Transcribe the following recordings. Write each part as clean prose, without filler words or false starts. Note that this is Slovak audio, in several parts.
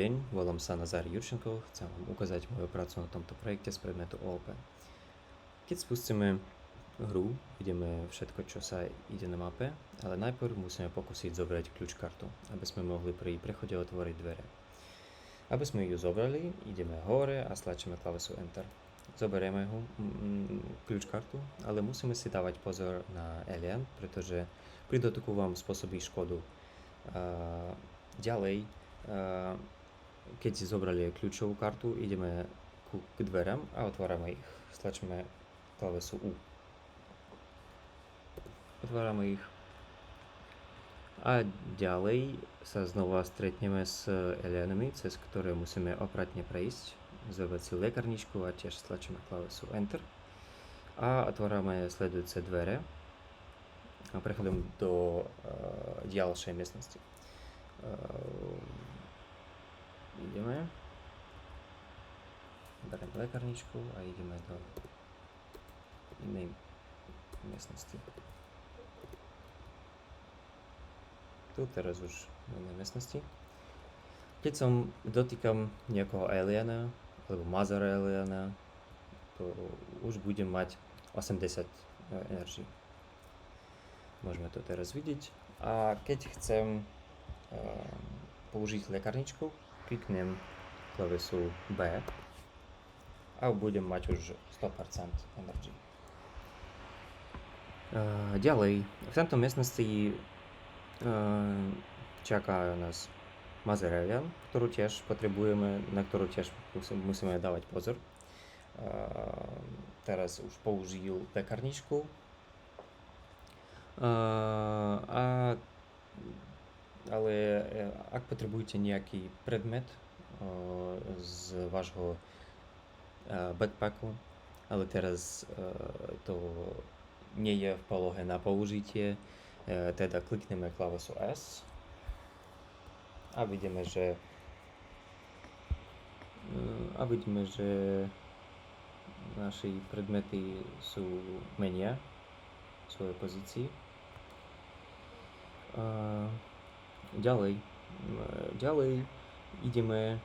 Deň, volám sa Nazar Jurčenko, chcem vám ukázať moju prácu na tomto projekte z predmetu OOP. Keď spustíme hru, vidíme všetko, čo sa ide na mape, ale najprv musíme pokúsiť zobrať kľúč kartu, aby sme mohli pri prechode otvoriť dvere. Aby sme ju zobrali, ideme hore a stlačíme klavesu Enter. Zoberieme kľúč kartu, ale musíme si dávať pozor na alien, pretože pri dotyku vám spôsobí škodu. Ďalej, keď si zobrali kľúčovú kartu, ideme k dverám a otvárame ich. Stlačíme klavesu U. Otvárame ich. A ďalej sa znova stretneme s alienami, cez ktoré musíme opratne prejsť. Zobrať si lekárničku a tiež stlačíme klavesu Enter. A otvárame sledujúce dvere. A prechodím do ďalšej miestnosti. Ideme, bereme lekárničku a ideme do inej miestnosti. Tu teraz už v inej miestnosti. Keď som dotýkam nejakého aliena, alebo mazera aliena, to už budem mať 80 energií. Môžeme to teraz vidieť. A keď chcem použiť lekárničku, kliknem klavesu B a budem mať už 100% energy. Ďalej, v tejto miestnosti čaká nás mazer alien, ktorú tiež potrebujeme, na ktorú tiež musíme dávať pozor. Teraz už použil lekárničku. Ale ak potrebujete nejaký predmet z vášho backpacku, ale teraz to nie je v polohe na použitie, teda klikneme klavesu S a vidíme, že naše predmety menia svoje pozície. Ďalej ideme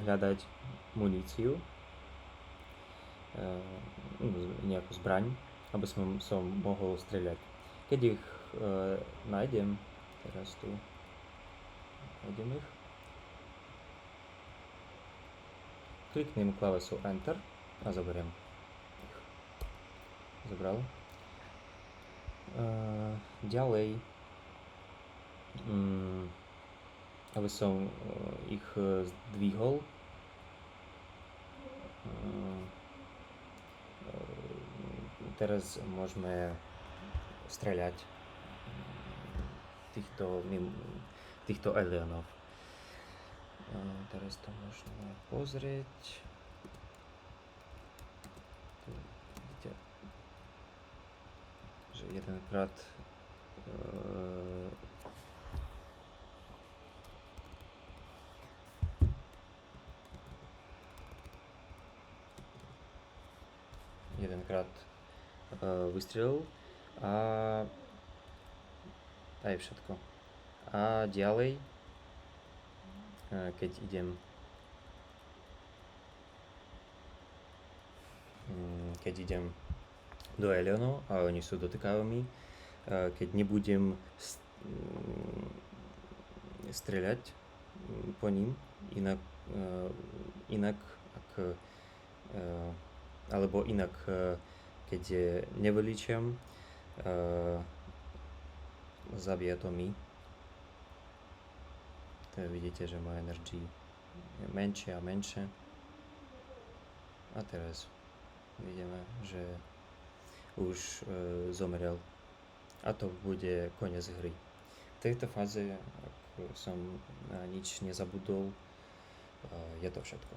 hľadať muníciu, nejakú zbraň, aby som mohol streľať. Keď ich nájdem, teraz tu nájdem ich, kliknem klavesu Enter a zoberiem ich. Zobral. Ďalej, aby som ich zdvihol, teraz môžeme streľať týchto alienov. Teraz to môžeme pozrieť. Tu vidíte, že jedenkrát vystrelil a je všetko. A ďalej, keď idem do alienov a oni sú dotykaví, keď nebudem streľať po ním, inak keď nevylíčam, zabije to mi. To vidíte, že moja energy je menšia a menšia. A teraz vidíme, že už zomrel. A to bude koniec hry. V tejto fáze, ak som nič nezabudol, je to všetko.